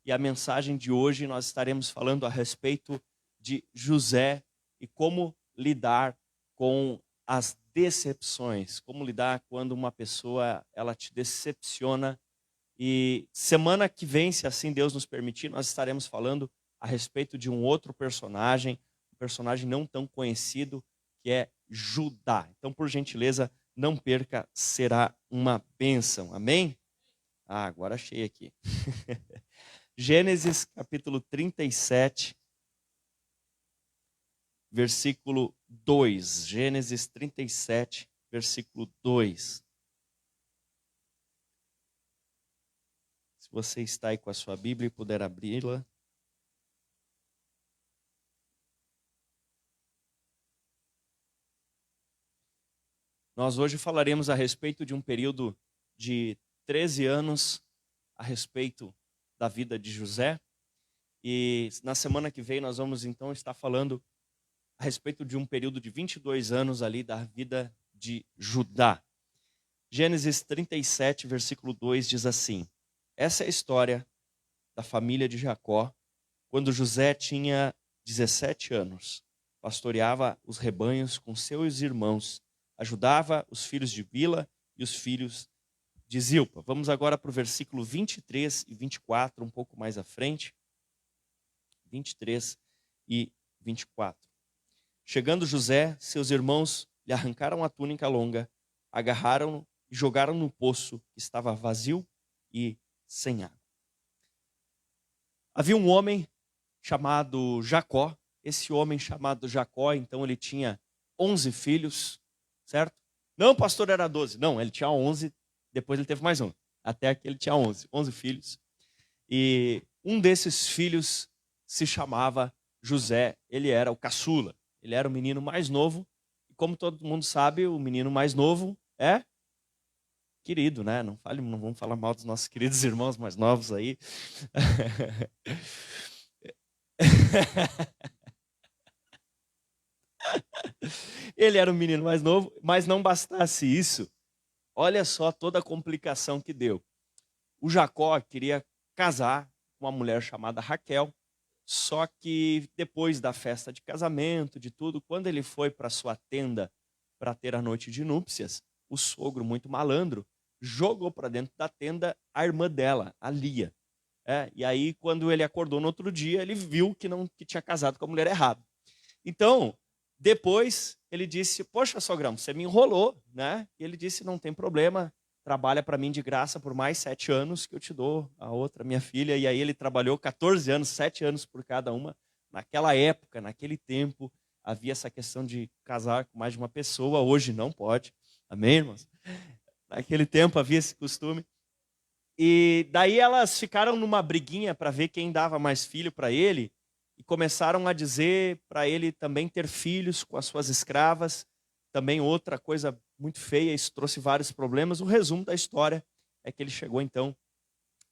e a mensagem de hoje nós estaremos falando a respeito de José e como lidar com as decepções, como lidar quando uma pessoa ela te decepciona. E semana que vem, se assim Deus nos permitir, nós estaremos falando a respeito de um outro personagem, um personagem não tão conhecido, que é Judá. Então, por gentileza, não perca, será uma bênção. Amém? Agora achei aqui. Gênesis capítulo 37, versículo 2. Gênesis 37, versículo 2. Se você está aí com a sua Bíblia e puder abri-la. Nós hoje falaremos a respeito de um período de 13 anos a respeito da vida de José. E na semana que vem nós vamos então estar falando a respeito de um período de 22 anos ali da vida de Judá. Gênesis 37, versículo 2 diz assim: essa é a história da família de Jacó, quando José tinha 17 anos. Pastoreava os rebanhos com seus irmãos, ajudava os filhos de Bila e os filhos de Zilpa. Vamos agora para o versículo 23 e 24, um pouco mais à frente. 23 e 24. Chegando José, seus irmãos lhe arrancaram a túnica longa, agarraram-no e jogaram no poço, que estava vazio e sem água. Havia um homem chamado Jacó. Esse homem chamado Jacó, então ele tinha 11 filhos, certo? Não, pastor, era 12. Não, ele tinha 11, depois ele teve mais um. Até aqui ele tinha 11 filhos. E um desses filhos se chamava José, ele era o caçula. Ele era o menino mais novo. E como todo mundo sabe, o menino mais novo é querido, né? Não vamos falar mal dos nossos queridos irmãos mais novos aí. Ele era o menino mais novo, mas não bastasse isso, olha só toda a complicação que deu. O Jacó queria casar com uma mulher chamada Raquel, só que depois da festa de casamento, de tudo, quando ele foi para sua tenda para ter a noite de núpcias, o sogro, muito malandro, jogou para dentro da tenda a irmã dela, a Lia. E aí, quando ele acordou no outro dia, ele viu que tinha casado com a mulher errada. Então, depois ele disse: poxa, sogrão, você me enrolou, né? E ele disse: não tem problema, trabalha para mim de graça por mais 7 anos que eu te dou a outra, minha filha. E aí ele trabalhou 14 anos, 7 anos por cada uma. Naquela época, naquele tempo, havia essa questão de casar com mais de uma pessoa. Hoje não pode. Amém, irmãos? Naquele tempo havia esse costume. E daí elas ficaram numa briguinha para ver quem dava mais filho para ele. E começaram a dizer para ele também ter filhos com as suas escravas. Também outra coisa muito feia, isso trouxe vários problemas. O resumo da história é que ele chegou então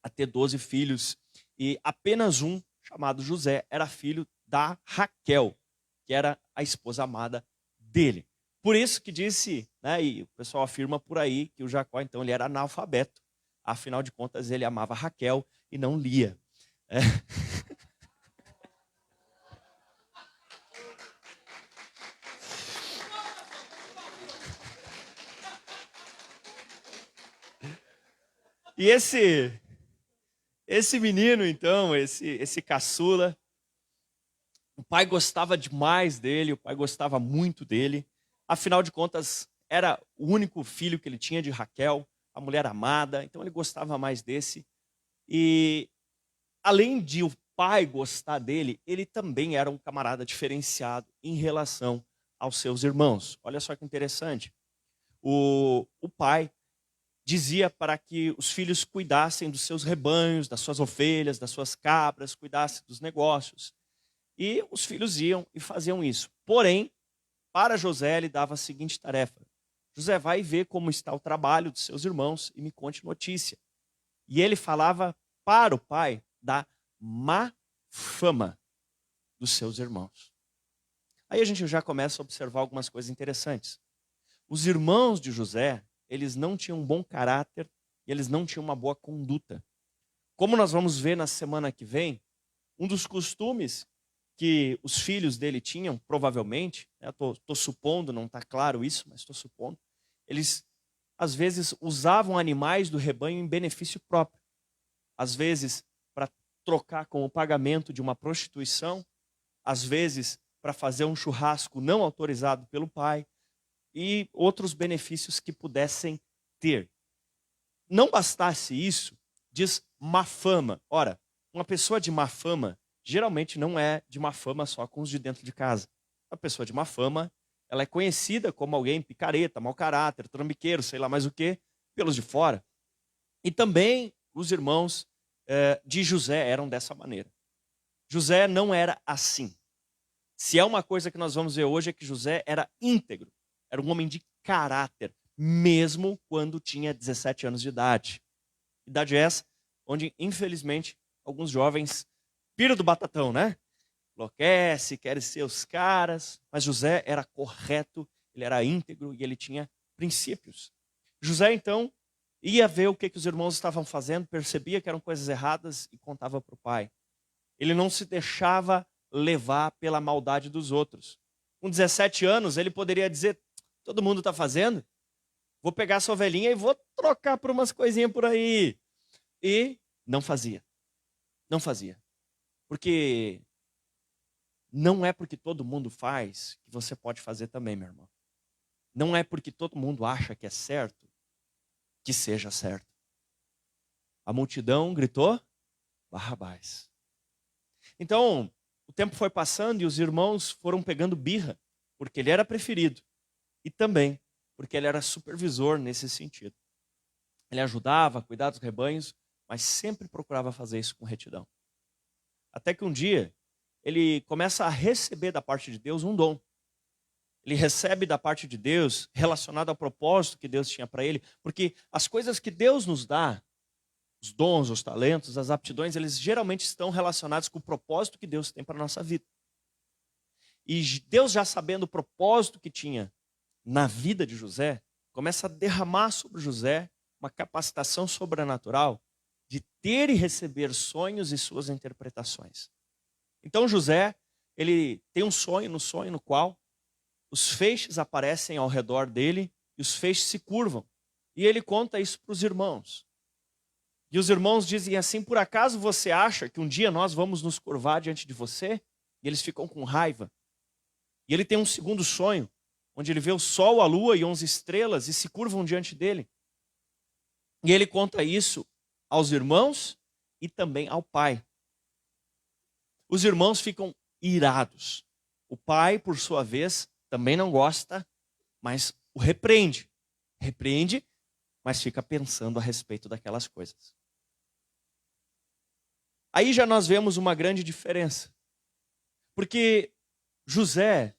a ter 12 filhos. E apenas um, chamado José, era filho da Raquel, que era a esposa amada dele. Por isso que disse, né, e o pessoal afirma por aí, que o Jacó então ele era analfabeto. Afinal de contas, ele amava Raquel e não Lia. E esse menino, então, esse caçula, o pai gostava demais dele, o pai gostava muito dele. Afinal de contas, era o único filho que ele tinha de Raquel, a mulher amada, então ele gostava mais desse. E além de o pai gostar dele, ele também era um camarada diferenciado em relação aos seus irmãos. Olha só que interessante. O pai dizia para que os filhos cuidassem dos seus rebanhos, das suas ovelhas, das suas cabras, cuidassem dos negócios. E os filhos iam e faziam isso. Porém, para José, ele dava a seguinte tarefa: José, vai ver como está o trabalho dos seus irmãos e me conte notícia. E ele falava para o pai da má fama dos seus irmãos. Aí a gente já começa a observar algumas coisas interessantes. Os irmãos de José, eles não tinham um bom caráter e eles não tinham uma boa conduta. como nós vamos ver na semana que vem, um dos costumes que os filhos dele tinham, provavelmente, estou supondo, não está claro isso, mas estou supondo, eles às vezes usavam animais do rebanho em benefício próprio. Às vezes para trocar com o pagamento de uma prostituição, às vezes para fazer um churrasco não autorizado pelo pai e outros benefícios que pudessem ter. Não bastasse isso, diz má fama. Ora, uma pessoa de má fama geralmente não é de má fama só com os de dentro de casa. A pessoa de má fama, ela é conhecida como alguém picareta, mau caráter, trambiqueiro, sei lá mais o quê, pelos de fora. E também os irmãos de José eram dessa maneira. José não era assim. Se é uma coisa que nós vamos ver hoje é que José era íntegro, era um homem de caráter, mesmo quando tinha 17 anos de idade. Idade essa onde, infelizmente, alguns jovens piram do batatão, né? Enlouquece, querem ser os caras, mas José era correto, ele era íntegro e ele tinha princípios. José, então, ia ver o que os irmãos estavam fazendo, percebia que eram coisas erradas e contava para o pai. Ele não se deixava levar pela maldade dos outros. Com 17 anos, ele poderia dizer, todo mundo está fazendo, vou pegar essa ovelhinha e vou trocar por umas coisinhas por aí. E não fazia. Não fazia. Porque não é porque todo mundo faz que você pode fazer também, meu irmão. Não é porque todo mundo acha que é certo que seja certo. A multidão gritou, Barrabás. Então, o tempo foi passando e os irmãos foram pegando birra, porque ele era preferido. E também porque ele era supervisor nesse sentido. Ele ajudava a cuidar dos rebanhos, mas sempre procurava fazer isso com retidão. Até que um dia, ele começa a receber da parte de Deus um dom. Ele recebe da parte de Deus, relacionado ao propósito que Deus tinha para ele, porque as coisas que Deus nos dá, os dons, os talentos, as aptidões, eles geralmente estão relacionados com o propósito que Deus tem para a nossa vida. E Deus, já sabendo o propósito que tinha na vida de José, começa a derramar sobre José uma capacitação sobrenatural de ter e receber sonhos e suas interpretações. Então José, ele tem um sonho no qual os feixes aparecem ao redor dele e os feixes se curvam. E ele conta isso para os irmãos. E os irmãos dizem assim, por acaso você acha que um dia nós vamos nos curvar diante de você? E eles ficam com raiva. E ele tem um segundo sonho, onde ele vê o sol, a lua e 11 estrelas e se curvam diante dele. E ele conta isso aos irmãos e também ao pai. Os irmãos ficam irados. O pai, por sua vez, também não gosta, mas o repreende. Repreende, mas fica pensando a respeito daquelas coisas. Aí já nós vemos uma grande diferença. Porque José,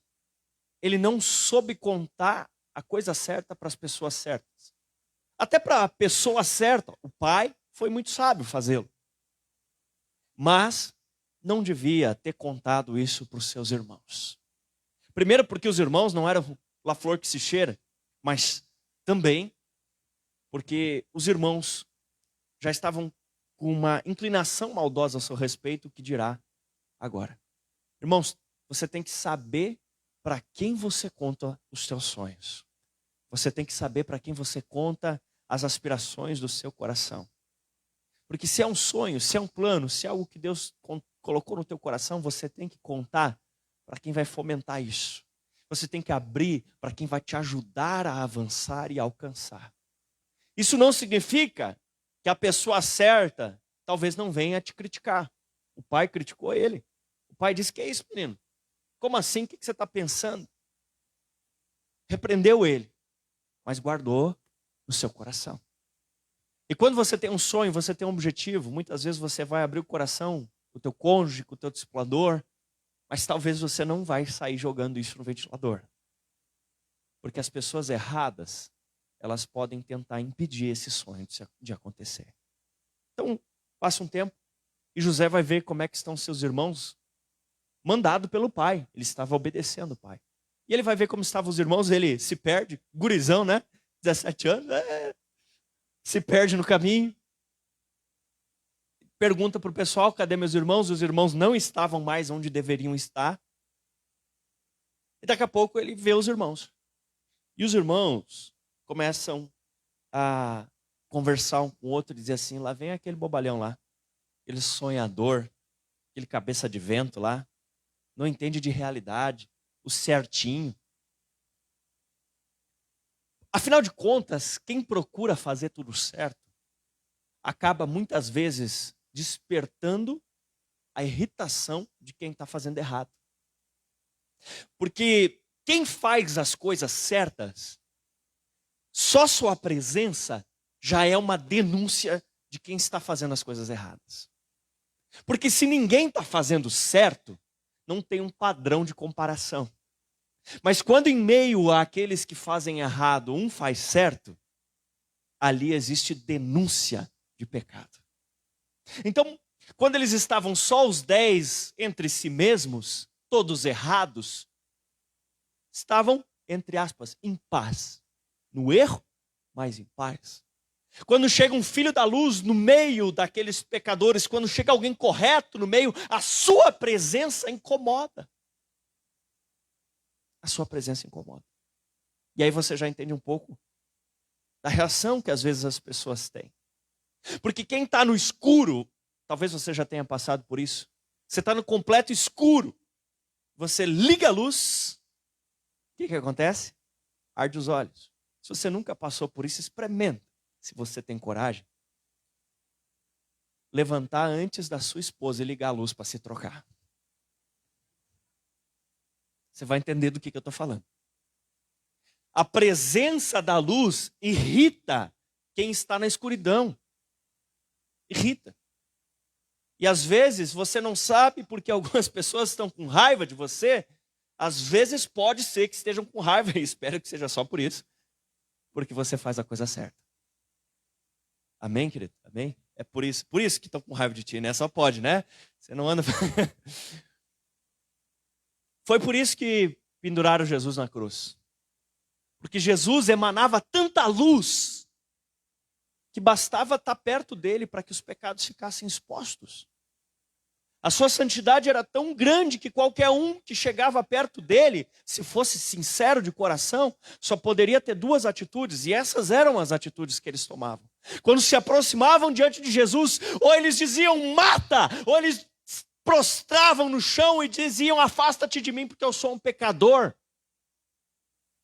ele não soube contar a coisa certa para as pessoas certas. Até para a pessoa certa, o pai foi muito sábio fazê-lo. Mas não devia ter contado isso para os seus irmãos. Primeiro porque os irmãos não eram la flor que se cheira, mas também porque os irmãos já estavam com uma inclinação maldosa ao seu respeito, o que dirá agora. Irmãos, você tem que saber para quem você conta os seus sonhos. Você tem que saber para quem você conta as aspirações do seu coração. Porque se é um sonho, se é um plano, se é algo que Deus colocou no teu coração, você tem que contar para quem vai fomentar isso. Você tem que abrir para quem vai te ajudar a avançar e alcançar. Isso não significa que a pessoa certa talvez não venha te criticar. O pai criticou ele. O pai disse, que é isso, menino? Como assim? O que você está pensando? Repreendeu ele, mas guardou no seu coração. E quando você tem um sonho, você tem um objetivo, muitas vezes você vai abrir o coração com o teu cônjuge, com o teu discipulador, mas talvez você não vai sair jogando isso no ventilador. Porque as pessoas erradas, elas podem tentar impedir esse sonho de acontecer. Então, passa um tempo e José vai ver como é que estão seus irmãos, mandado pelo pai. Ele estava obedecendo o pai. E ele vai ver como estavam os irmãos, ele se perde, gurizão, né? 17 anos, se perde no caminho. pergunta para o pessoal, cadê meus irmãos? Os irmãos não estavam mais onde deveriam estar. E daqui a pouco ele vê os irmãos. E os irmãos começam a conversar um com o outro e dizer assim, lá vem aquele bobalhão lá, aquele sonhador, aquele cabeça de vento lá, não entende de realidade, o certinho. Afinal de contas, quem procura fazer tudo certo, acaba muitas vezes despertando a irritação de quem está fazendo errado. Porque quem faz as coisas certas, só sua presença já é uma denúncia de quem está fazendo as coisas erradas. Porque se ninguém está fazendo certo, não tem um padrão de comparação. Mas quando em meio àqueles que fazem errado, um faz certo, ali existe denúncia de pecado. Então, quando eles estavam só os 10 entre si mesmos, todos errados, estavam, entre aspas, em paz. No erro, mas em paz. Quando chega um filho da luz no meio daqueles pecadores, quando chega alguém correto no meio, a sua presença incomoda. A sua presença incomoda. E aí você já entende um pouco da reação que às vezes as pessoas têm. Porque quem está no escuro, talvez você já tenha passado por isso, você está no completo escuro, você liga a luz, o que acontece? Arde os olhos. Se você nunca passou por isso, experimenta. Se você tem coragem, levantar antes da sua esposa e ligar a luz para se trocar. Você vai entender do que eu estou falando. A presença da luz irrita quem está na escuridão. Irrita. E às vezes você não sabe porque algumas pessoas estão com raiva de você. Às vezes pode ser que estejam com raiva, e espero que seja só por isso. Porque você faz a coisa certa. Amém, querido? Amém? É por isso que estão com raiva de ti, né? Só pode, né? Você não anda... Foi por isso que penduraram Jesus na cruz. Porque Jesus emanava tanta luz que bastava estar perto dele para que os pecados ficassem expostos. A sua santidade era tão grande que qualquer um que chegava perto dele, se fosse sincero de coração, só poderia ter duas atitudes, e essas eram as atitudes que eles tomavam. Quando se aproximavam diante de Jesus, ou eles diziam, mata, ou eles prostravam no chão e diziam, afasta-te de mim porque eu sou um pecador.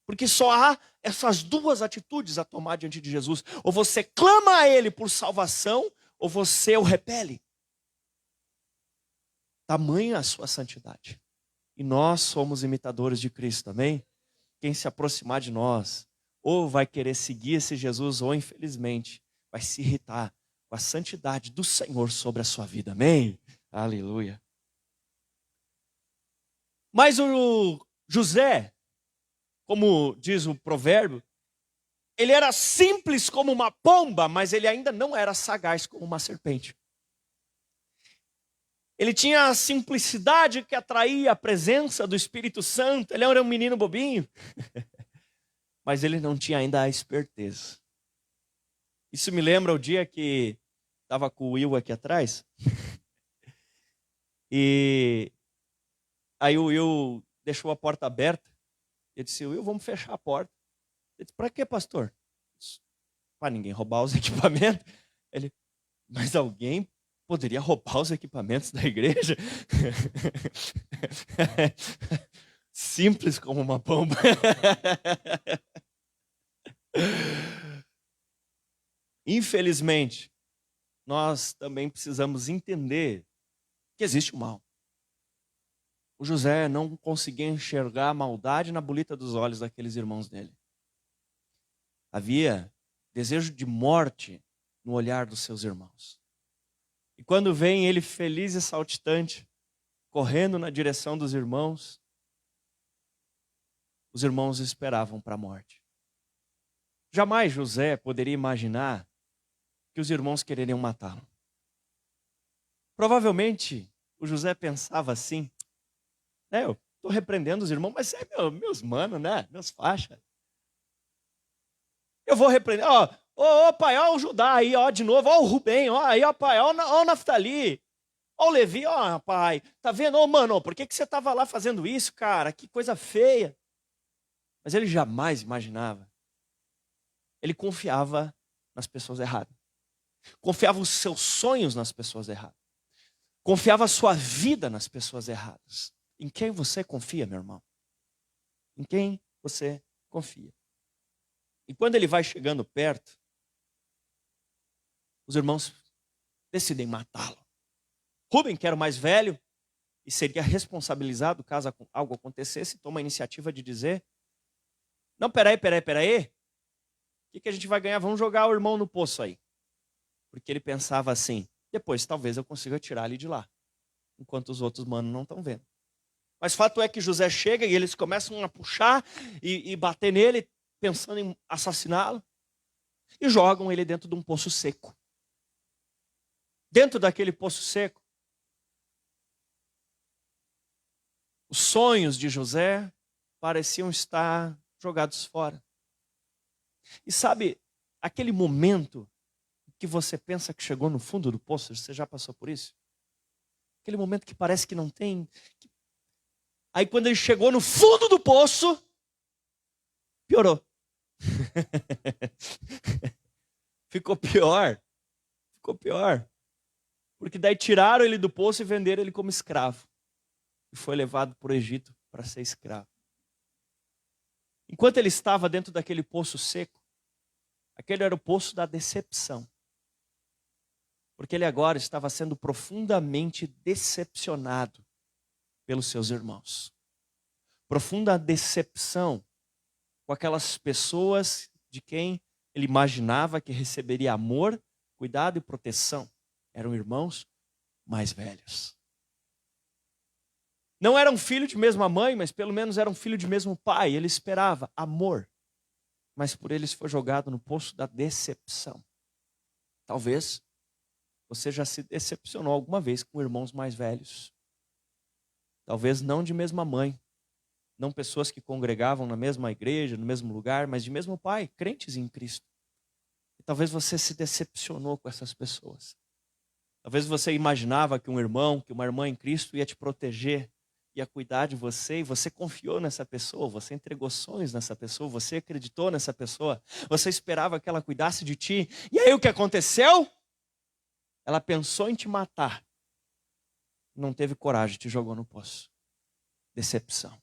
Porque só há essas duas atitudes a tomar diante de Jesus. Ou você clama a ele por salvação, ou você o repele. Tamanha a sua santidade. E nós somos imitadores de Cristo, amém? Quem se aproximar de nós, ou vai querer seguir esse Jesus, ou infelizmente, vai se irritar com a santidade do Senhor sobre a sua vida, amém? Aleluia. Mas o José, como diz o provérbio, ele era simples como uma pomba, mas ele ainda não era sagaz como uma serpente. Ele tinha a simplicidade que atraía a presença do Espírito Santo. Ele era um menino bobinho. Mas ele não tinha ainda a esperteza. Isso me lembra o dia que estava com o Will aqui atrás. E aí o Will deixou a porta aberta. Eu disse, Will, vamos fechar a porta. Ele disse, para quê, pastor? Para ninguém roubar os equipamentos. Ele, mas alguém poderia roubar os equipamentos da igreja? Simples como uma pomba. Infelizmente, nós também precisamos entender que existe o mal. O José não conseguia enxergar a maldade na bolita dos olhos daqueles irmãos dele. Havia desejo de morte no olhar dos seus irmãos. E quando vem ele feliz e saltitante, correndo na direção dos irmãos, os irmãos esperavam para a morte. Jamais José poderia imaginar que os irmãos quereriam matá-lo. Provavelmente o José pensava assim, né, eu estou repreendendo os irmãos, mas é meus manos, né? Meus faixas. Eu vou repreender, Ô pai, ó o Judá aí, ó de novo, ó o Rubem, ó aí, ó pai, ó o Naftali, ó o Levi, ó pai, tá vendo? Ô mano, por que você estava lá fazendo isso, cara? Que coisa feia. Mas ele jamais imaginava. Ele confiava nas pessoas erradas. Confiava os seus sonhos nas pessoas erradas. Confiava a sua vida nas pessoas erradas. Em quem você confia, meu irmão? Em quem você confia? E quando ele vai chegando perto, os irmãos decidem matá-lo. Rubem, que era o mais velho e seria responsabilizado caso algo acontecesse, toma a iniciativa de dizer: não, peraí. O que a gente vai ganhar? Vamos jogar o irmão no poço aí. Porque ele pensava assim: depois talvez eu consiga tirar ele de lá, enquanto os outros manos não estão vendo. Mas fato é que José chega e eles começam a puxar e bater nele, pensando em assassiná-lo, e jogam ele dentro de um poço seco. Dentro daquele poço seco, os sonhos de José pareciam estar jogados fora. E sabe, aquele momento que você pensa que chegou no fundo do poço, você já passou por isso? Aquele momento que parece que não tem. Aí quando ele chegou no fundo do poço, piorou. Ficou pior. Porque daí tiraram ele do poço e venderam ele como escravo. E foi levado para o Egito para ser escravo. Enquanto ele estava dentro daquele poço seco, aquele era o poço da decepção. Porque ele agora estava sendo profundamente decepcionado pelos seus irmãos. Profunda decepção com aquelas pessoas de quem ele imaginava que receberia amor, cuidado e proteção. Eram irmãos mais velhos. Não eram filho de mesma mãe, mas pelo menos eram filho de mesmo pai. Ele esperava amor, mas por eles foi jogado no poço da decepção. Talvez você já se decepcionou alguma vez com irmãos mais velhos. Talvez não de mesma mãe, não pessoas que congregavam na mesma igreja, no mesmo lugar, mas de mesmo pai, crentes em Cristo. E talvez você se decepcionou com essas pessoas. Talvez você imaginava que um irmão, que uma irmã em Cristo ia te proteger, ia cuidar de você, e você confiou nessa pessoa, você entregou sonhos nessa pessoa, você acreditou nessa pessoa, você esperava que ela cuidasse de ti. E aí o que aconteceu? Ela pensou em te matar. Não teve coragem, te jogou no poço. Decepção.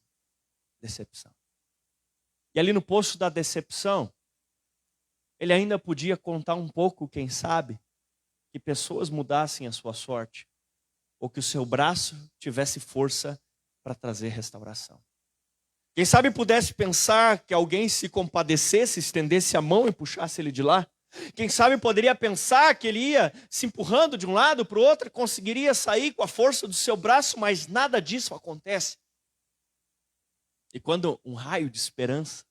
E ali no poço da decepção, ele ainda podia contar um pouco, quem sabe, que pessoas mudassem a sua sorte, ou que o seu braço tivesse força para trazer restauração. Quem sabe pudesse pensar que alguém se compadecesse, estendesse a mão e puxasse ele de lá. Quem sabe poderia pensar que ele ia se empurrando de um lado para o outro, conseguiria sair com a força do seu braço, mas nada disso acontece. E quando um raio de esperança,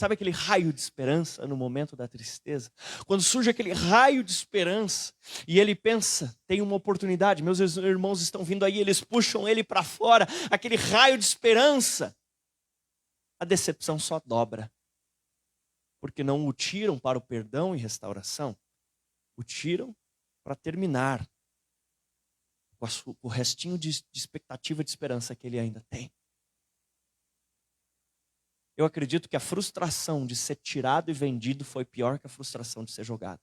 sabe aquele raio de esperança no momento da tristeza? Quando surge aquele raio de esperança e ele pensa, tem uma oportunidade, meus irmãos estão vindo aí, eles puxam ele para fora, aquele raio de esperança, a decepção só dobra. Porque não o tiram para o perdão e restauração, o tiram para terminar com o restinho de expectativa de esperança que ele ainda tem. Eu acredito que a frustração de ser tirado e vendido foi pior que a frustração de ser jogado.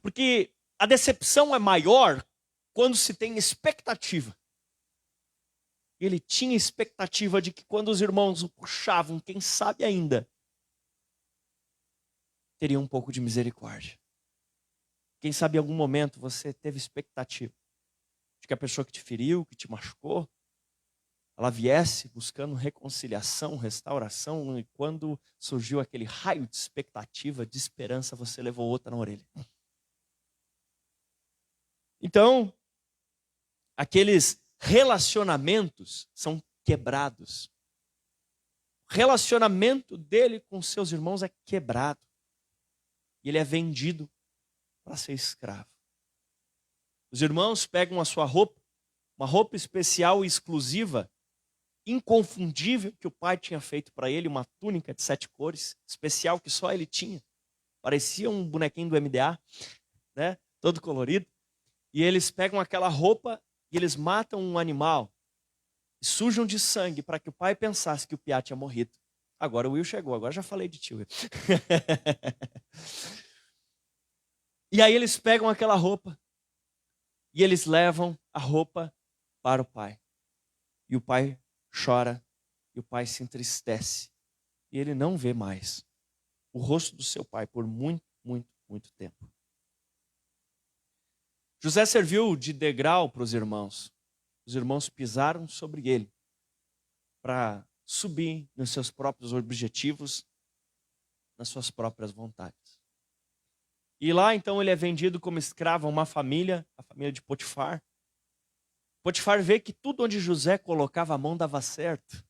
Porque a decepção é maior quando se tem expectativa. Ele tinha expectativa de que quando os irmãos o puxavam, quem sabe ainda, teria um pouco de misericórdia. Quem sabe em algum momento você teve expectativa de que a pessoa que te feriu, que te machucou, ela viesse buscando reconciliação, restauração, e quando surgiu aquele raio de expectativa, de esperança, você levou outra na orelha. Então, aqueles relacionamentos são quebrados. O relacionamento dele com seus irmãos é quebrado. E ele é vendido para ser escravo. Os irmãos pegam a sua roupa, uma roupa especial e exclusiva, inconfundível, que o pai tinha feito para ele, uma túnica de 7 cores, especial que só ele tinha. parecia um bonequinho do MDA, né? Todo colorido. E eles pegam aquela roupa e eles matam um animal, sujam de sangue para que o pai pensasse que o piá tinha morrido. Agora o Will chegou, agora já falei de tio. E aí eles pegam aquela roupa e eles levam a roupa para o pai. E o pai chora, e o pai se entristece. E ele não vê mais o rosto do seu pai por muito, muito, muito tempo. José serviu de degrau para os irmãos. Os irmãos pisaram sobre ele para subir nos seus próprios objetivos, nas suas próprias vontades. E lá então ele é vendido como escravo a uma família, a família de Potifar. Potifar vê que tudo onde José colocava a mão dava certo.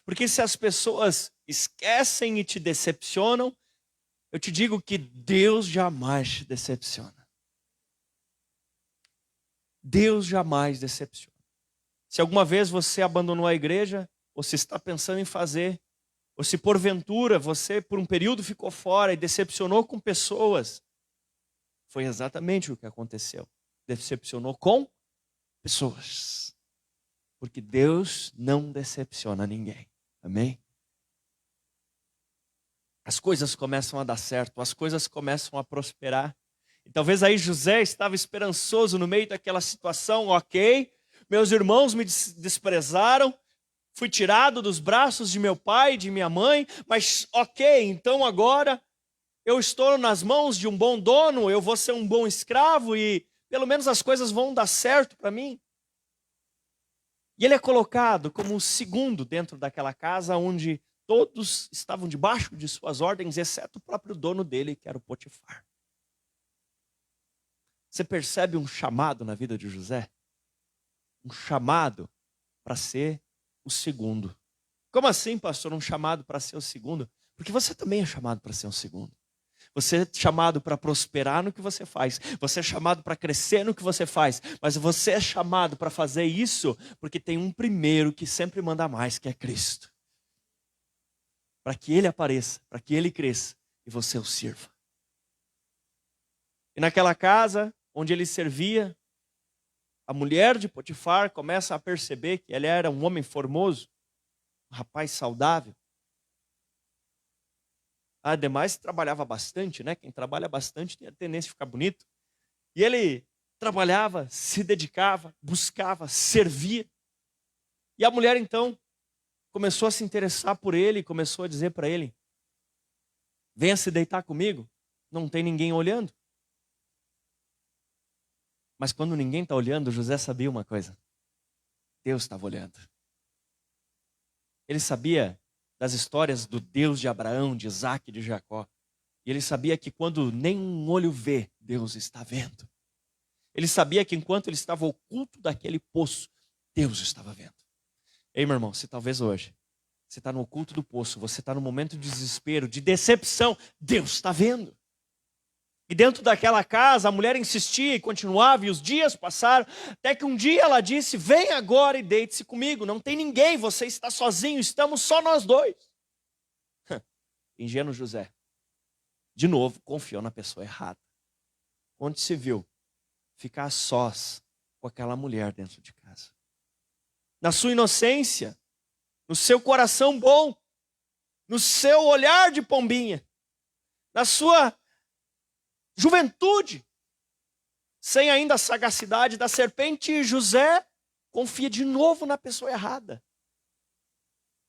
Porque se as pessoas esquecem e te decepcionam, eu te digo que Deus jamais te decepciona. Deus jamais decepciona. Se alguma vez você abandonou a igreja, ou se está pensando em fazer, ou se porventura você por um período ficou fora e decepcionou com pessoas, foi exatamente o que aconteceu. Decepcionou com pessoas. Porque Deus não decepciona ninguém. Amém? As coisas começam a dar certo, as coisas começam a prosperar. E talvez aí José estava esperançoso no meio daquela situação, ok, meus irmãos me desprezaram, fui tirado dos braços de meu pai e de minha mãe, mas ok, então agora eu estou nas mãos de um bom dono, eu vou ser um bom escravo e pelo menos as coisas vão dar certo para mim. E ele é colocado como o segundo dentro daquela casa onde todos estavam debaixo de suas ordens, exceto o próprio dono dele, que era o Potifar. Você percebe um chamado na vida de José? Um chamado para ser o segundo. Como assim, pastor, um chamado para ser o segundo? Porque você também é chamado para ser o segundo. Você é chamado para prosperar no que você faz. Você é chamado para crescer no que você faz. Mas você é chamado para fazer isso porque tem um primeiro que sempre manda mais, que é Cristo. Para que Ele apareça, para que Ele cresça e você o sirva. E naquela casa onde ele servia, a mulher de Potifar começa a perceber que ele era um homem formoso, um rapaz saudável. Ademais, trabalhava bastante, né? Quem trabalha bastante tem a tendência a ficar bonito. E ele trabalhava, se dedicava, buscava, servia. E a mulher, então, começou a se interessar por ele, começou a dizer para ele: venha se deitar comigo, não tem ninguém olhando. Mas quando ninguém está olhando, José sabia uma coisa: Deus estava olhando. Ele sabia das histórias do Deus de Abraão, de Isaac e de Jacó. E ele sabia que quando nenhum olho vê, Deus está vendo. Ele sabia que enquanto ele estava oculto daquele poço, Deus estava vendo. Ei, meu irmão, se talvez hoje você está no oculto do poço, você está no momento de desespero, de decepção, Deus está vendo. E dentro daquela casa, a mulher insistia e continuava, e os dias passaram, até que um dia ela disse: vem agora e deite-se comigo, não tem ninguém, você está sozinho, estamos só nós dois. Ingênuo José, de novo, confiou na pessoa errada. Onde se viu ficar sós com aquela mulher dentro de casa. Na sua inocência, no seu coração bom, no seu olhar de pombinha, na sua juventude, sem ainda a sagacidade da serpente, José confia de novo na pessoa errada.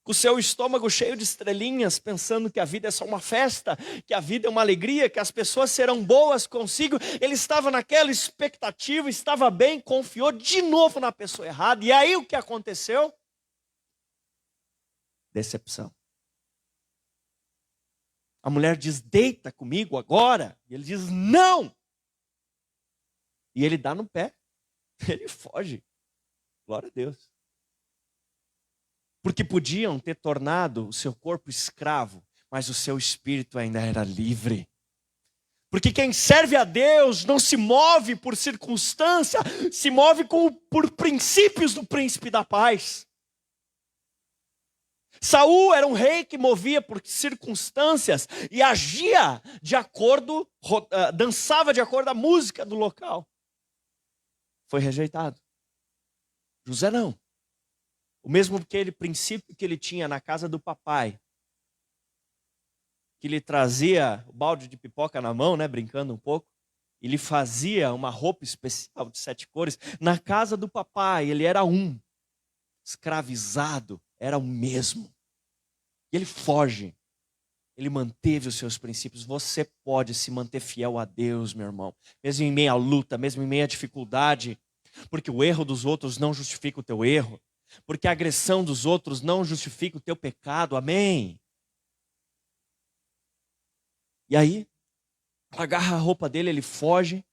Com o seu estômago cheio de estrelinhas, pensando que a vida é só uma festa, que a vida é uma alegria, que as pessoas serão boas consigo. Ele estava naquela expectativa, estava bem, confiou de novo na pessoa errada. E aí o que aconteceu? Decepção. A mulher diz: deita comigo agora. E ele diz: não. E ele dá no pé. Ele foge. Glória a Deus. Porque podiam ter tornado o seu corpo escravo, mas o seu espírito ainda era livre. Porque quem serve a Deus não se move por circunstância, se move por princípios do príncipe da paz. Saul era um rei que movia por circunstâncias e agia de acordo, dançava de acordo com a música do local. Foi rejeitado. José não. O mesmo princípio que ele tinha na casa do papai, que ele trazia o balde de pipoca na mão, né, brincando um pouco, ele fazia uma roupa especial de 7 cores. Na casa do papai, ele era escravizado, era o mesmo. E ele foge. Ele manteve os seus princípios. Você pode se manter fiel a Deus, meu irmão. Mesmo em meio à luta, mesmo em meio à dificuldade. Porque o erro dos outros não justifica o teu erro. Porque a agressão dos outros não justifica o teu pecado. Amém? E aí, ela agarra a roupa dele, ele foge.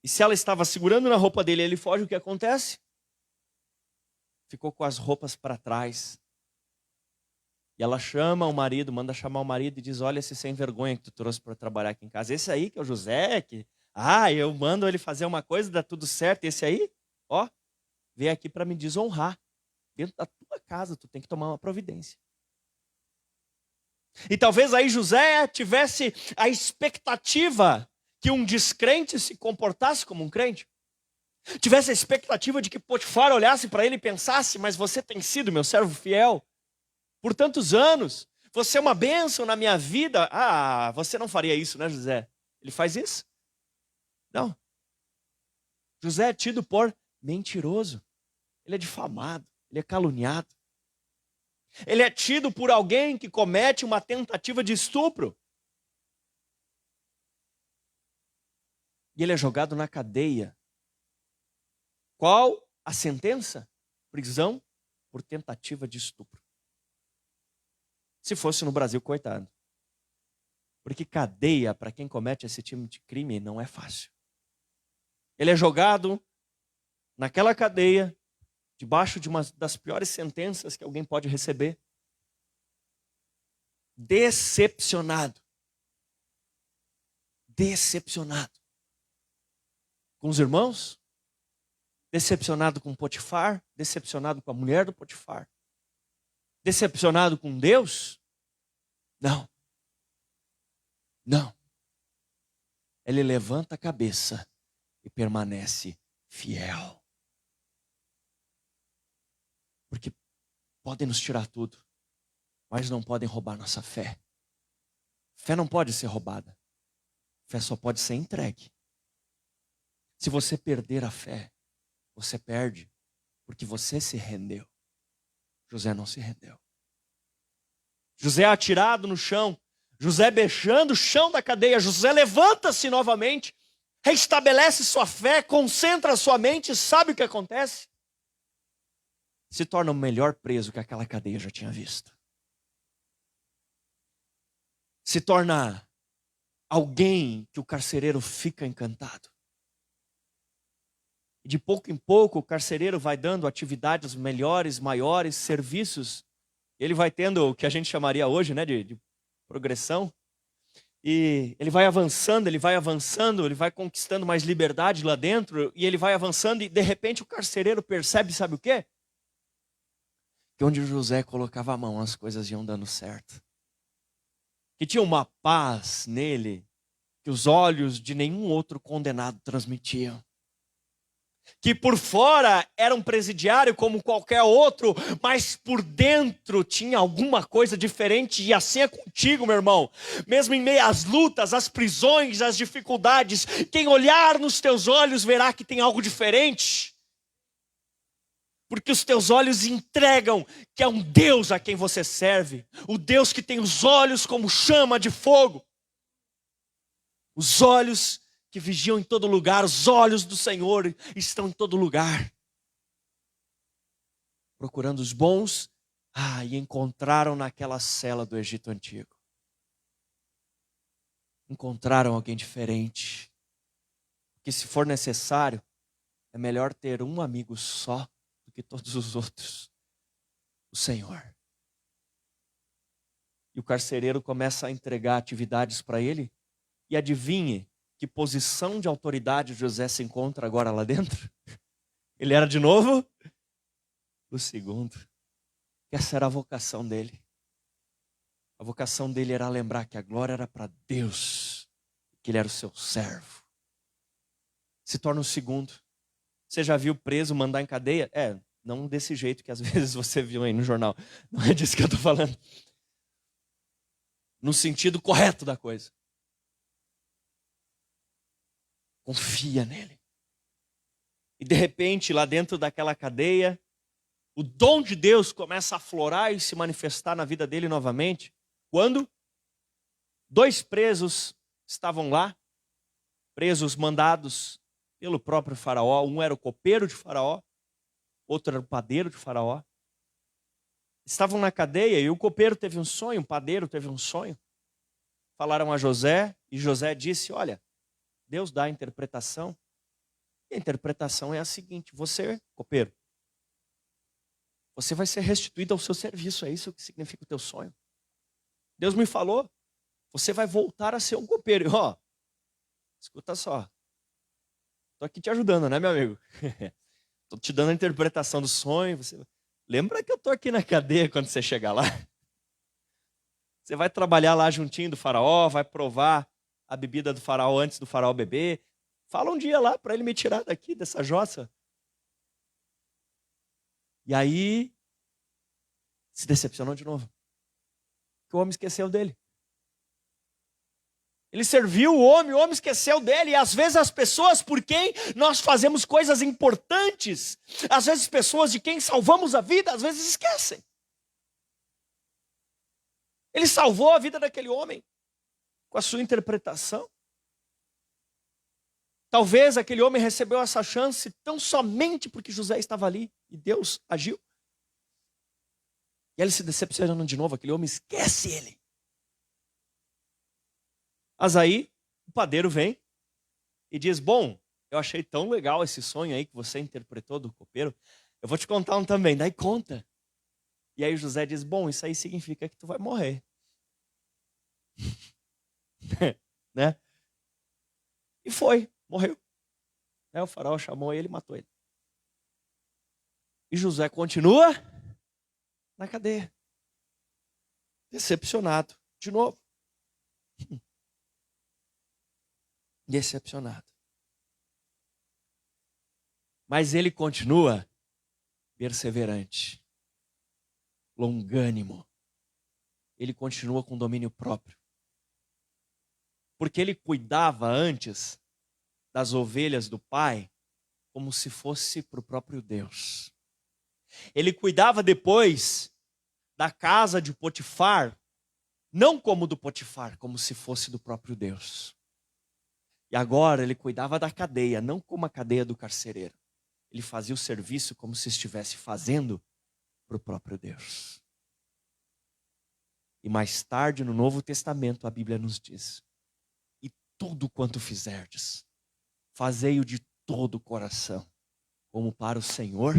E se ela estava segurando na roupa dele, ele foge, o que acontece? Ficou com as roupas para trás. E ela chama o marido, manda chamar o marido e diz: olha esse sem vergonha que tu trouxe para trabalhar aqui em casa. Esse aí que é o José, eu mando ele fazer uma coisa, dá tudo certo. Esse aí, ó, veio aqui para me desonrar. Dentro da tua casa, tu tem que tomar uma providência. E talvez aí José tivesse a expectativa que um descrente se comportasse como um crente. Tivesse a expectativa de que Potifar olhasse para ele e pensasse: mas você tem sido meu servo fiel por tantos anos. Você é uma bênção na minha vida. Ah, você não faria isso, né, José? Ele faz isso? Não. José é tido por mentiroso. Ele é difamado. Ele é caluniado. Ele é tido por alguém que comete uma tentativa de estupro. E ele é jogado na cadeia. Qual a sentença? Prisão por tentativa de estupro. Se fosse no Brasil, coitado. Porque cadeia, para quem comete esse tipo de crime, não é fácil. Ele é jogado naquela cadeia, debaixo de uma das piores sentenças que alguém pode receber. Decepcionado. Decepcionado. Com os irmãos? Decepcionado com Potifar? Decepcionado com a mulher do Potifar? Decepcionado com Deus? Não. Não. Ele levanta a cabeça e permanece fiel. Porque podem nos tirar tudo, mas não podem roubar nossa fé. Fé não pode ser roubada. Fé só pode ser entregue. Se você perder a fé, você perde porque você se rendeu. José não se rendeu. José é atirado no chão. José beijando o chão da cadeia. José levanta-se novamente. Restabelece sua fé. Concentra sua mente. Sabe o que acontece? Se torna o melhor preso que aquela cadeia já tinha visto. Se torna alguém que o carcereiro fica encantado. E de pouco em pouco o carcereiro vai dando atividades melhores, maiores, serviços. Ele vai tendo o que a gente chamaria hoje, né, de progressão. E ele vai avançando, ele vai conquistando mais liberdade lá dentro. E ele vai avançando e de repente o carcereiro percebe, sabe o quê? Que onde José colocava a mão as coisas iam dando certo. Que tinha uma paz nele que os olhos de nenhum outro condenado transmitiam. Que por fora era um presidiário como qualquer outro, mas por dentro tinha alguma coisa diferente. E assim é contigo, meu irmão. Mesmo em meio às lutas, às prisões, às dificuldades, quem olhar nos teus olhos verá que tem algo diferente. Porque os teus olhos entregam que é um Deus a quem você serve. O Deus que tem os olhos como chama de fogo. Os olhos que vigiam em todo lugar, os olhos do Senhor estão em todo lugar. Procurando os bons, e encontraram naquela cela do Egito Antigo. Encontraram alguém diferente. Que se for necessário, é melhor ter um amigo só do que todos os outros. O Senhor. E o carcereiro começa a entregar atividades para ele. E adivinhe que posição de autoridade José se encontra agora lá dentro? Ele era de novo o segundo. que essa era a vocação dele. A vocação dele era lembrar que a glória era para Deus, que ele era o seu servo. Se torna o segundo. Você já viu preso mandar em cadeia? Não desse jeito que às vezes você viu aí no jornal. Não é disso que eu estou falando. No sentido correto da coisa. Confia nele. E de repente, lá dentro daquela cadeia, o dom de Deus começa a aflorar e se manifestar na vida dele novamente. Quando 2 presos estavam lá, presos mandados pelo próprio faraó. Um era o copeiro de faraó, outro era o padeiro de faraó. Estavam na cadeia e o copeiro teve um sonho, o padeiro teve um sonho. Falaram a José e José disse, olha, Deus dá a interpretação. E a interpretação é a seguinte, você, copeiro, você vai ser restituído ao seu serviço, é isso que significa o teu sonho. Deus me falou, você vai voltar a ser um copeiro. E, escuta só, estou aqui te ajudando, né, meu amigo? Estou te dando a interpretação do sonho. Você... Lembra que eu estou aqui na cadeia quando você chegar lá? Você vai trabalhar lá juntinho do faraó, vai provar a bebida do faraó antes do faraó beber. Fala um dia lá para ele me tirar daqui, dessa jossa. E aí, se decepcionou de novo. Porque o homem esqueceu dele. Ele serviu o homem esqueceu dele. E às vezes as pessoas por quem nós fazemos coisas importantes, às vezes pessoas de quem salvamos a vida, às vezes esquecem. Ele salvou a vida daquele homem com a sua interpretação. Talvez aquele homem recebeu essa chance tão somente porque José estava ali e Deus agiu. E ele se decepcionando de novo, aquele homem esquece ele. Mas aí o padeiro vem e diz, bom, eu achei tão legal esse sonho aí que você interpretou do copeiro, eu vou te contar um também, daí conta. E aí José diz, bom, isso aí significa que tu vai morrer. Né? E foi, morreu. O faraó chamou ele e matou ele. E José continua na cadeia. Decepcionado. De novo. Decepcionado. Mas ele continua perseverante. Longânimo. Ele continua com domínio próprio. Porque ele cuidava antes das ovelhas do pai como se fosse para o próprio Deus. Ele cuidava depois da casa de Potifar, não como do Potifar, como se fosse do próprio Deus. E agora ele cuidava da cadeia, não como a cadeia do carcereiro. Ele fazia o serviço como se estivesse fazendo para o próprio Deus. E mais tarde, no Novo Testamento, a Bíblia nos diz, e tudo quanto fizerdes, fazei-o de todo o coração, como para o Senhor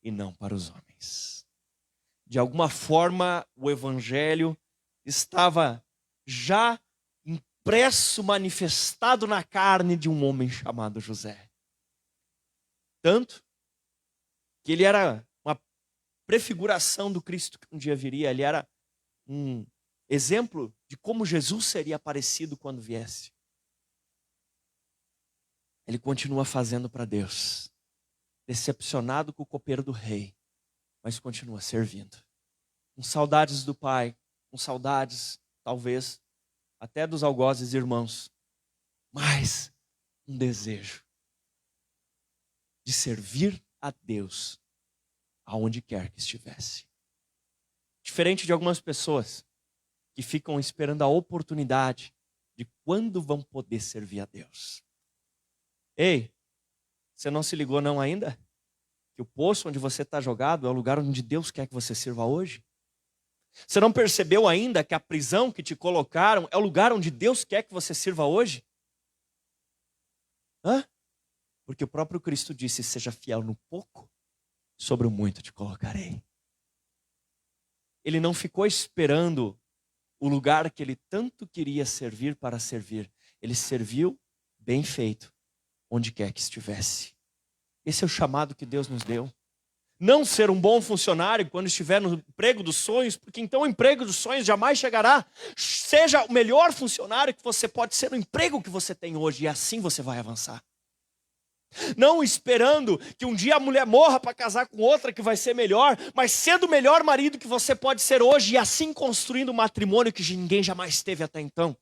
e não para os homens. De alguma forma, o Evangelho estava já impresso, manifestado na carne de um homem chamado José. Tanto que ele era uma prefiguração do Cristo que um dia viria. Ele era um exemplo de como Jesus seria parecido quando viesse. Ele continua fazendo para Deus, decepcionado com o copeiro do rei, mas continua servindo. Com saudades do pai, com saudades, talvez, até dos algozes irmãos, mas um desejo de servir a Deus aonde quer que estivesse. Diferente de algumas pessoas que ficam esperando a oportunidade de quando vão poder servir a Deus. Ei, você não se ligou não ainda? Que o poço onde você está jogado é o lugar onde Deus quer que você sirva hoje? Você não percebeu ainda que a prisão que te colocaram é o lugar onde Deus quer que você sirva hoje? Porque o próprio Cristo disse, seja fiel no pouco, sobre o muito te colocarei. Ele não ficou esperando o lugar que ele tanto queria servir para servir. Ele serviu bem feito, onde quer que estivesse. Esse é o chamado que Deus nos deu. Não ser um bom funcionário quando estiver no emprego dos sonhos, porque então o emprego dos sonhos jamais chegará. Seja o melhor funcionário que você pode ser no emprego que você tem hoje, e assim você vai avançar. Não esperando que um dia a mulher morra para casar com outra que vai ser melhor, mas sendo o melhor marido que você pode ser hoje, e assim construindo um matrimônio que ninguém jamais teve até então.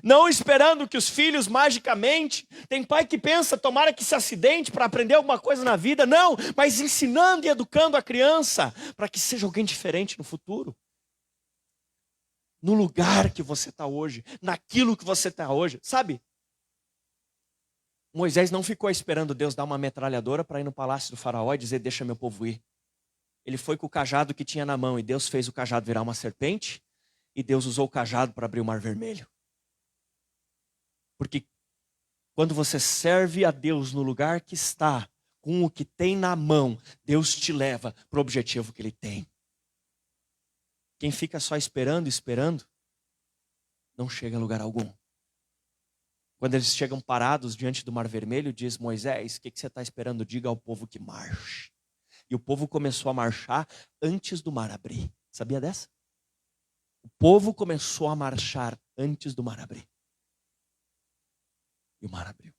Não esperando que os filhos magicamente, tem pai que pensa, tomara que se acidente para aprender alguma coisa na vida, não, mas ensinando e educando a criança para que seja alguém diferente no futuro. No lugar que você está hoje, naquilo que você está hoje, sabe? Moisés não ficou esperando Deus dar uma metralhadora para ir no palácio do faraó e dizer, deixa meu povo ir. Ele foi com o cajado que tinha na mão e Deus fez o cajado virar uma serpente e Deus usou o cajado para abrir o mar vermelho. Porque quando você serve a Deus no lugar que está, com o que tem na mão, Deus te leva para o objetivo que Ele tem. Quem fica só esperando, não chega a lugar algum. Quando eles chegam parados diante do Mar Vermelho, diz Moisés, o que você está esperando? Diga ao povo que marche. E o povo começou a marchar antes do mar abrir. Sabia dessa? O povo começou a marchar antes do mar abrir. E o mar abriu.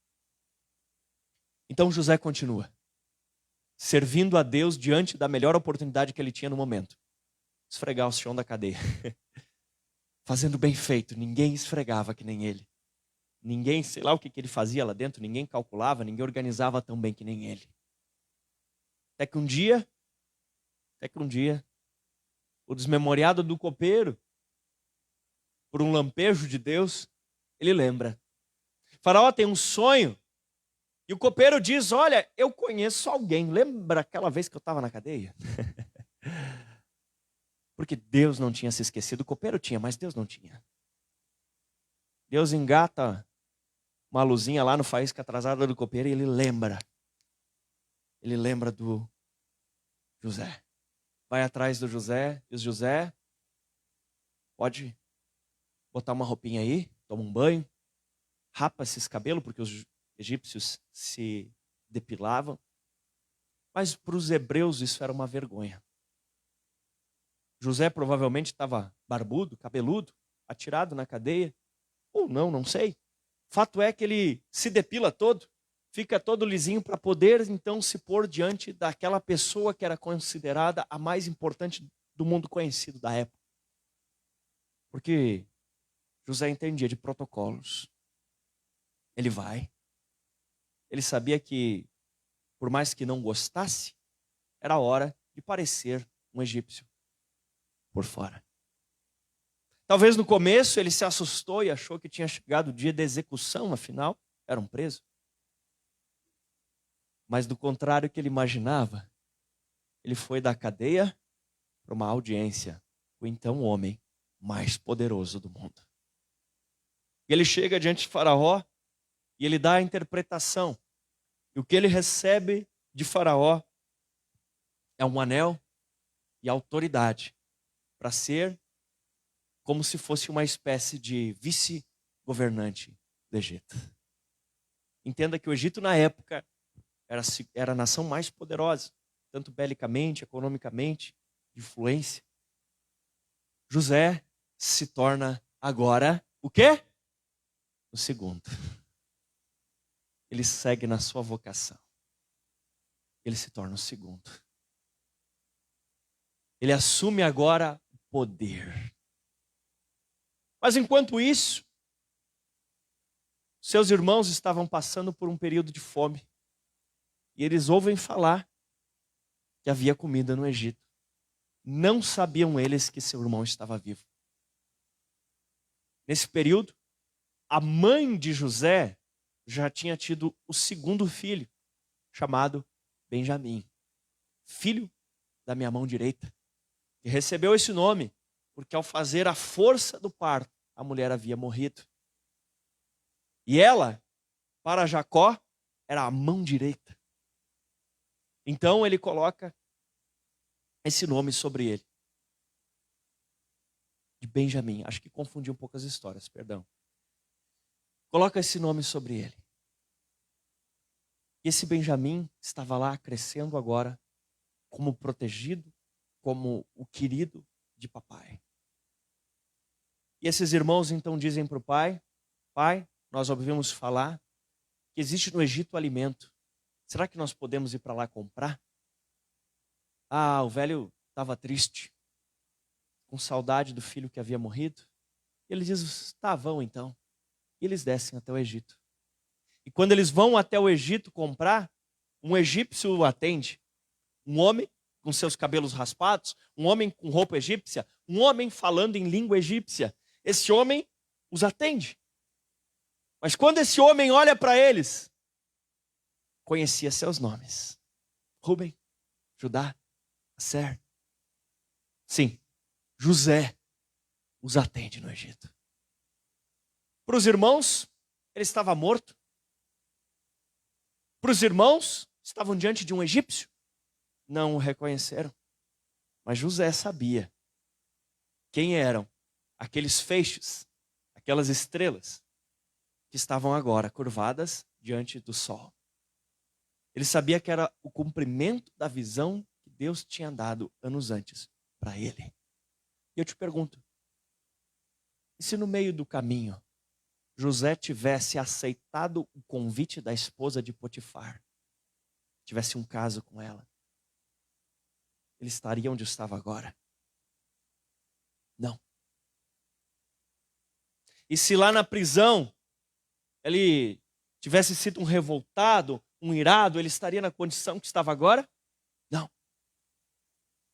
Então José continua, servindo a Deus diante da melhor oportunidade que ele tinha no momento. Esfregar o chão da cadeia. Fazendo bem feito, ninguém esfregava que nem ele. Ninguém, sei lá o que ele fazia lá dentro, ninguém calculava, ninguém organizava tão bem que nem ele. Até que um dia, o desmemoriado do copeiro, por um lampejo de Deus, ele lembra. Faraó tem um sonho, e o copeiro diz, olha, eu conheço alguém, lembra aquela vez que eu estava na cadeia? Porque Deus não tinha se esquecido, o copeiro tinha, mas Deus não tinha. Deus engata uma luzinha lá no faísca atrasada do copeiro e ele lembra. Ele lembra do José. Vai atrás do José, diz José, pode botar uma roupinha aí, toma um banho, rapa esses cabelos, porque os egípcios se depilavam. Mas para os hebreus isso era uma vergonha. José provavelmente estava barbudo, cabeludo, atirado na cadeia. Ou não, não sei. Fato é que ele se depila todo, fica todo lisinho para poder então se pôr diante daquela pessoa que era considerada a mais importante do mundo conhecido da época. Porque José entendia de protocolos. Ele vai. Ele sabia que, por mais que não gostasse, era a hora de parecer um egípcio por fora. Talvez no começo ele se assustou e achou que tinha chegado o dia da execução, afinal, era um preso. Mas do contrário que ele imaginava, ele foi da cadeia para uma audiência com então o homem mais poderoso do mundo. E ele chega diante de Faraó e ele dá a interpretação. E o que ele recebe de Faraó é um anel e autoridade para ser como se fosse uma espécie de vice-governante do Egito. Entenda que o Egito na época era a nação mais poderosa, tanto belicamente, economicamente, de influência. José se torna agora o quê? O segundo. Ele segue na sua vocação. Ele se torna o segundo. Ele assume agora o poder. Mas enquanto isso, seus irmãos estavam passando por um período de fome. E eles ouvem falar que havia comida no Egito. Não sabiam eles que seu irmão estava vivo. Nesse período, a mãe de José já tinha tido o segundo filho, chamado Benjamim, filho da minha mão direita, que recebeu esse nome porque ao fazer a força do parto, a mulher havia morrido. E ela, para Jacó, era a mão direita. Então ele coloca esse nome sobre ele, de Benjamim. Acho que confundi um pouco as histórias, perdão. Coloca esse nome sobre ele. E esse Benjamim estava lá crescendo agora, como protegido, como o querido de papai. E esses irmãos então dizem para o pai: pai, nós ouvimos falar que existe no Egito alimento. Será que nós podemos ir para lá comprar? Ah, o velho estava triste, com saudade do filho que havia morrido. E ele diz: tá, vão então. E eles descem até o Egito. E quando eles vão até o Egito comprar, um egípcio o atende. Um homem com seus cabelos raspados, um homem com roupa egípcia, um homem falando em língua egípcia. Esse homem os atende. Mas quando esse homem olha para eles, conhecia seus nomes. Rubem, Judá, Aser. Sim, José os atende no Egito. Para os irmãos, ele estava morto. Para os irmãos, estavam diante de um egípcio. Não o reconheceram. Mas José sabia quem eram aqueles feixes, aquelas estrelas que estavam agora curvadas diante do sol. Ele sabia que era o cumprimento da visão que Deus tinha dado anos antes para ele. E eu te pergunto, e se no meio do caminho José tivesse aceitado o convite da esposa de Potifar, tivesse um caso com ela, ele estaria onde estava agora? Não. E se lá na prisão ele tivesse sido um revoltado, um irado, ele estaria na condição que estava agora? Não.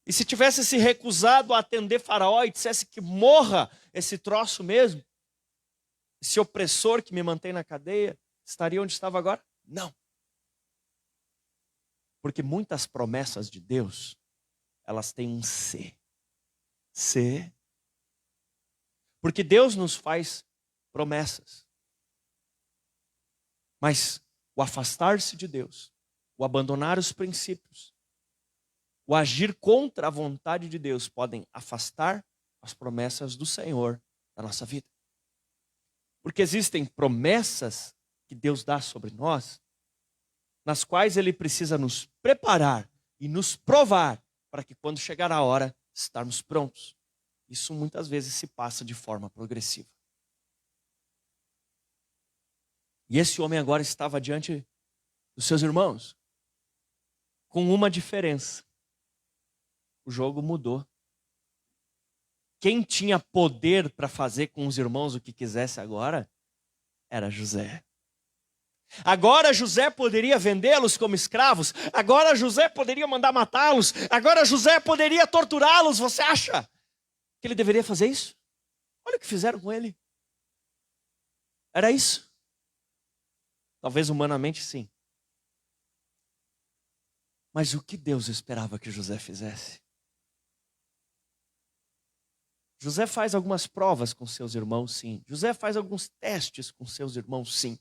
E se tivesse se recusado a atender Faraó e dissesse que morra esse troço mesmo, esse opressor que me mantém na cadeia, estaria onde estava agora? Não. Porque muitas promessas de Deus, elas têm um C. C. Porque Deus nos faz promessas. Mas o afastar-se de Deus, o abandonar os princípios, o agir contra a vontade de Deus podem afastar as promessas do Senhor da nossa vida. Porque existem promessas que Deus dá sobre nós, nas quais Ele precisa nos preparar e nos provar para que quando chegar a hora, estarmos prontos. Isso muitas vezes se passa de forma progressiva. E esse homem agora estava diante dos seus irmãos, com uma diferença. O jogo mudou. Quem tinha poder para fazer com os irmãos o que quisesse agora, era José. Agora José poderia vendê-los como escravos. Agora José poderia mandar matá-los. Agora José poderia torturá-los. Você acha que ele deveria fazer isso? Olha o que fizeram com ele. Era isso? Talvez humanamente sim. Mas o que Deus esperava que José fizesse? José faz algumas provas com seus irmãos, sim. José faz alguns testes com seus irmãos, sim.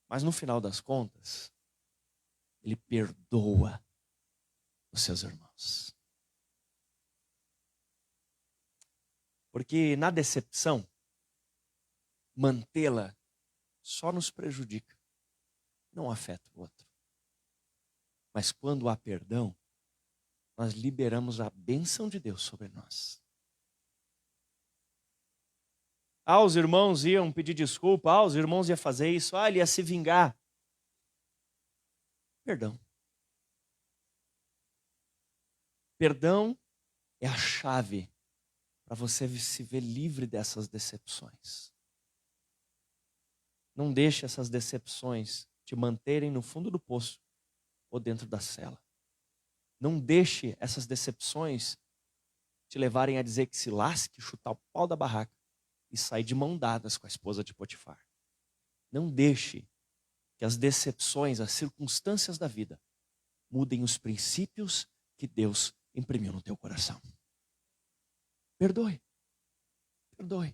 Mas no final das contas, ele perdoa os seus irmãos. Porque na decepção, mantê-la só nos prejudica, não afeta o outro. Mas quando há perdão, nós liberamos a bênção de Deus sobre nós. Os irmãos iam pedir desculpa, os irmãos iam fazer isso, ele ia se vingar. Perdão. Perdão é a chave para você se ver livre dessas decepções. Não deixe essas decepções te manterem no fundo do poço ou dentro da cela. Não deixe essas decepções te levarem a dizer que se lasque, chutar o pau da barraca e sair de mão dadas com a esposa de Potifar. Não deixe que as decepções, as circunstâncias da vida mudem os princípios que Deus imprimiu no teu coração. Perdoe. Perdoe.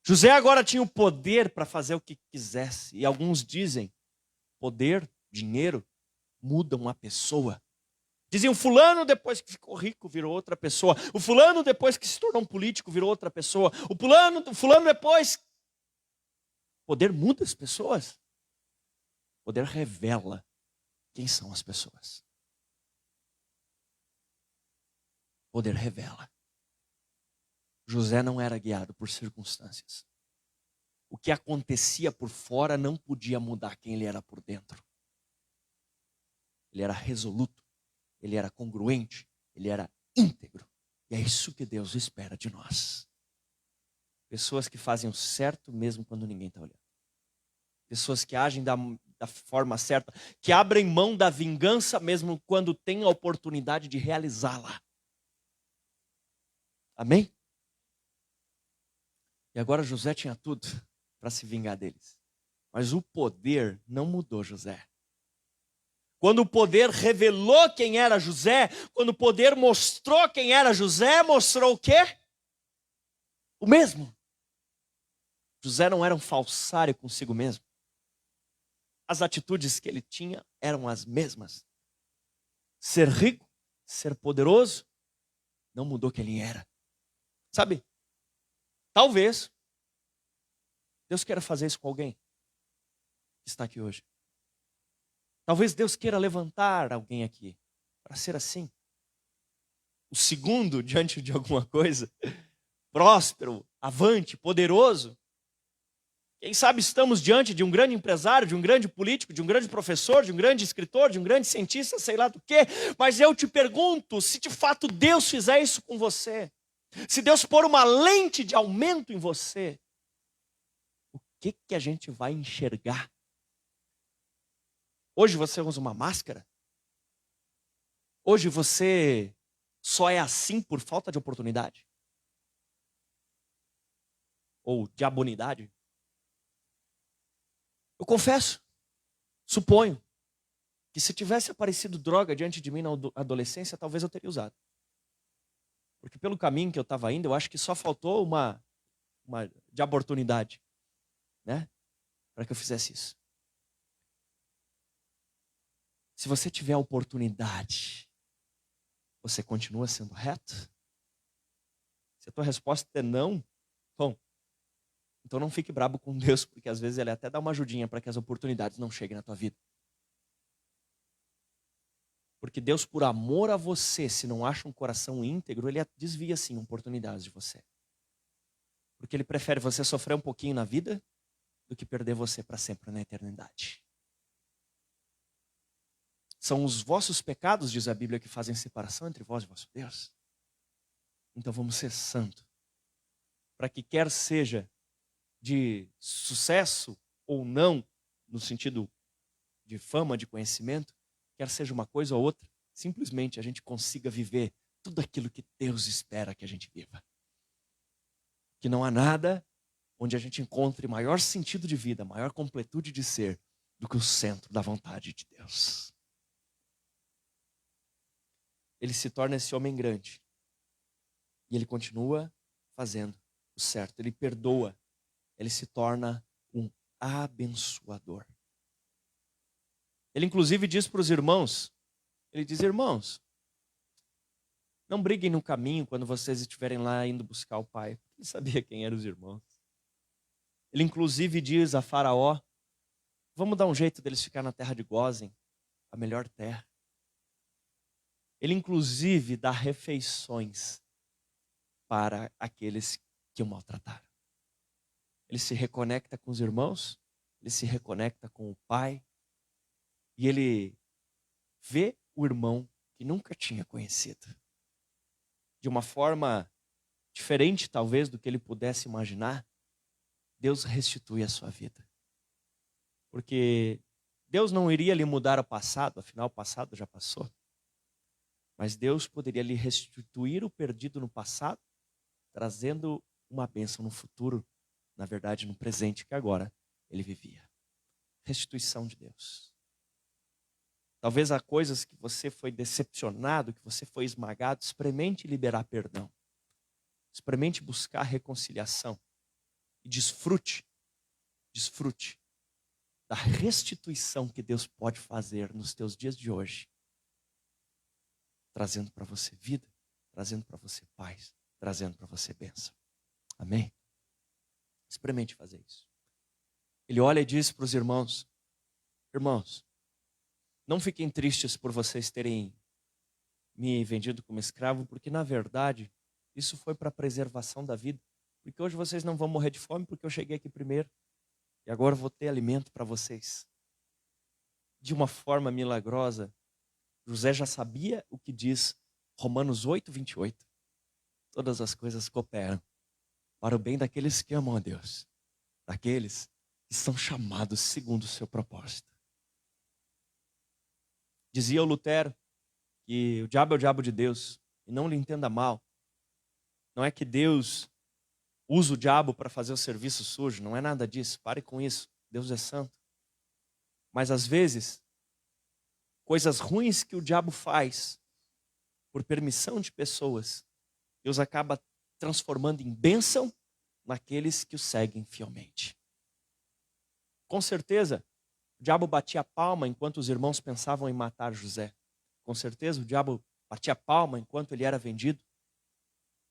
José agora tinha o poder para fazer o que quisesse. E alguns dizem, poder, dinheiro, mudam uma pessoa. Diziam, fulano depois que ficou rico virou outra pessoa. O fulano depois que se tornou um político virou outra pessoa. O fulano depois... Poder muda as pessoas. Poder revela quem são as pessoas. Poder revela. José não era guiado por circunstâncias. O que acontecia por fora não podia mudar quem ele era por dentro. Ele era resoluto, ele era congruente, ele era íntegro. E é isso que Deus espera de nós. Pessoas que fazem o certo mesmo quando ninguém está olhando. Pessoas que agem da forma certa, que abrem mão da vingança mesmo quando têm a oportunidade de realizá-la. Amém? E agora José tinha tudo para se vingar deles. Mas o poder não mudou José. Quando o poder revelou quem era José, quando o poder mostrou quem era José, mostrou o quê? O mesmo. José não era um falsário consigo mesmo. As atitudes que ele tinha eram as mesmas. Ser rico, ser poderoso, não mudou quem ele era. Sabe? Talvez Deus queira fazer isso com alguém que está aqui hoje. Talvez Deus queira levantar alguém aqui para ser assim. O segundo diante de alguma coisa, próspero, avante, poderoso. Quem sabe estamos diante de um grande empresário, de um grande político, de um grande professor, de um grande escritor, de um grande cientista, sei lá do quê. Mas eu te pergunto, se de fato Deus fizer isso com você, se Deus pôr uma lente de aumento em você, o que a gente vai enxergar? Hoje você usa uma máscara? Hoje você só é assim por falta de oportunidade? Ou diabonidade? Eu confesso, suponho, que se tivesse aparecido droga diante de mim na adolescência, talvez eu teria usado. Porque pelo caminho que eu estava indo, eu acho que só faltou uma de oportunidade, né? Para que eu fizesse isso. Se você tiver a oportunidade, você continua sendo reto? Se a tua resposta é não, bom, então não fique brabo com Deus, porque às vezes ele até dá uma ajudinha para que as oportunidades não cheguem na tua vida. Porque Deus, por amor a você, se não acha um coração íntegro, ele desvia sim oportunidades de você. Porque ele prefere você sofrer um pouquinho na vida do que perder você para sempre na eternidade. São os vossos pecados, diz a Bíblia, que fazem separação entre vós e vosso Deus. Então vamos ser santos. Para que quer seja de sucesso ou não, no sentido de fama, de conhecimento, quer seja uma coisa ou outra, simplesmente a gente consiga viver tudo aquilo que Deus espera que a gente viva. Que não há nada onde a gente encontre maior sentido de vida, maior completude de ser, do que o centro da vontade de Deus. Ele se torna esse homem grande. E ele continua fazendo o certo. Ele perdoa. Ele se torna um abençoador. Ele inclusive diz para os irmãos, ele diz, irmãos, não briguem no caminho quando vocês estiverem lá indo buscar o pai. Ele sabia quem eram os irmãos. Ele inclusive diz a Faraó, vamos dar um jeito deles ficar na terra de Gósen, a melhor terra. Ele inclusive dá refeições para aqueles que o maltrataram. Ele se reconecta com os irmãos, ele se reconecta com o pai, e ele vê o irmão que nunca tinha conhecido. De uma forma diferente, talvez, do que ele pudesse imaginar, Deus restitui a sua vida. Porque Deus não iria lhe mudar o passado, afinal o passado já passou. Mas Deus poderia lhe restituir o perdido no passado, trazendo uma bênção no futuro, na verdade no presente que agora ele vivia. Restituição de Deus. Talvez há coisas que você foi decepcionado, que você foi esmagado, experimente liberar perdão. Experimente buscar reconciliação. E desfrute da restituição que Deus pode fazer nos teus dias de hoje. Trazendo para você vida, trazendo para você paz, trazendo para você bênção. Amém? Experimente fazer isso. Ele olha e diz para os irmãos, Irmãos, não fiquem tristes por vocês terem me vendido como escravo, porque na verdade isso foi para a preservação da vida. Porque hoje vocês não vão morrer de fome porque eu cheguei aqui primeiro. E agora eu vou ter alimento para vocês. De uma forma milagrosa, José já sabia o que diz Romanos 8, 28. Todas as coisas cooperam para o bem daqueles que amam a Deus, daqueles que são chamados segundo o seu propósito. Dizia o Lutero que o diabo é o diabo de Deus, e não lhe entenda mal. Não é que Deus usa o diabo para fazer o serviço sujo, não é nada disso, pare com isso, Deus é santo. Mas às vezes, coisas ruins que o diabo faz, por permissão de pessoas, Deus acaba transformando em bênção naqueles que o seguem fielmente. Com certeza, o diabo batia a palma enquanto os irmãos pensavam em matar José. Com certeza, o diabo batia a palma enquanto ele era vendido.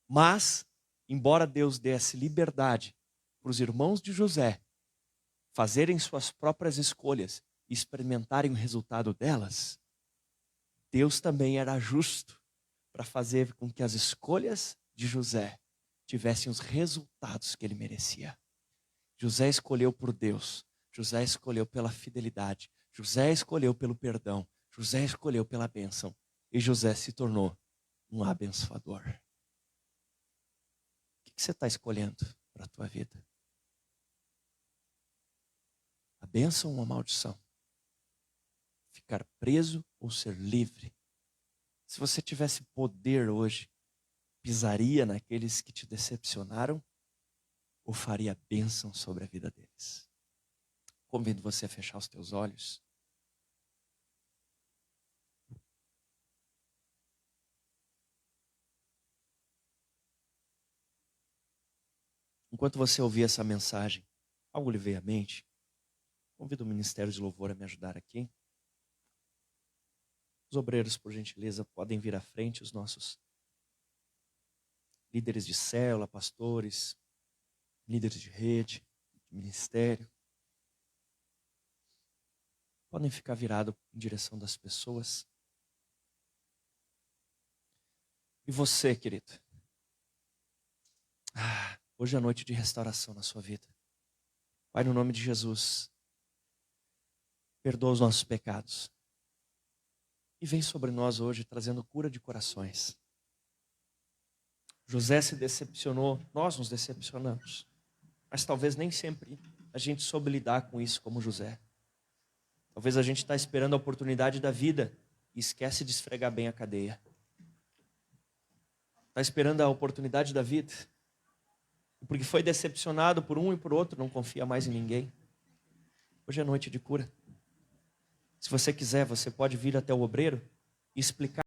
Mas, embora Deus desse liberdade para os irmãos de José fazerem suas próprias escolhas e experimentarem o resultado delas, Deus também era justo para fazer com que as escolhas de José tivessem os resultados que ele merecia. José escolheu por Deus, José escolheu pela fidelidade, José escolheu pelo perdão, José escolheu pela bênção e José se tornou um abençoador. O que você está escolhendo para a tua vida? A bênção ou a maldição? Ficar preso ou ser livre? Se você tivesse poder hoje, pisaria naqueles que te decepcionaram ou faria bênção sobre a vida deles? Convido você a fechar os teus olhos. Enquanto você ouvia essa mensagem, algo lhe veio à mente. Convido o Ministério de Louvor a me ajudar aqui. Os obreiros, por gentileza, podem vir à frente, os nossos líderes de célula, pastores, líderes de rede, de ministério. Podem ficar virados em direção das pessoas. E você, querido? Hoje é a noite de restauração na sua vida. Pai, no nome de Jesus, perdoa os nossos pecados. E vem sobre nós hoje trazendo cura de corações. José se decepcionou, nós nos decepcionamos. Mas talvez nem sempre a gente soube lidar com isso como José. Talvez a gente está esperando a oportunidade da vida e esquece de esfregar bem a cadeia. Está esperando a oportunidade da vida. Porque foi decepcionado por um e por outro, não confia mais em ninguém. Hoje é noite de cura. Se você quiser, você pode vir até o obreiro e explicar